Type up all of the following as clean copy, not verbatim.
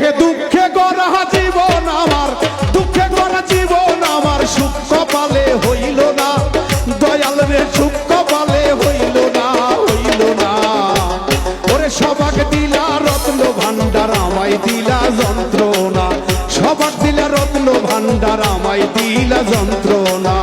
ওরে দুঃখে গড়া জীবন আমার, দুঃখে গড়া জীবন আমার সুখ কপালে হইল না, দয়াল রে সুখ কপালে হইল না, হইল না। ওরে সবাক দিলা রত্ন ভান্ডার আমায় দিলা যন্ত্রণা, সবাক দিলা রত্ন ভান্ডার আমায় দিলা যন্ত্রণা।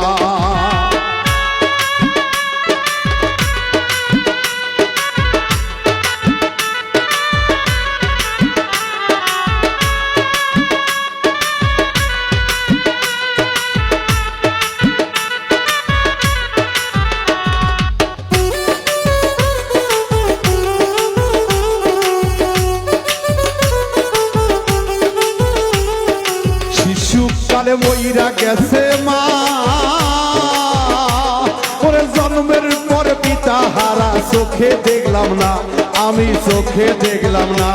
শিশুকালে মইরা গেছে মা, ওরে জন্মের পর পিতা হারা চোখে দেখলাম না, আমি চোখে দেখলাম না।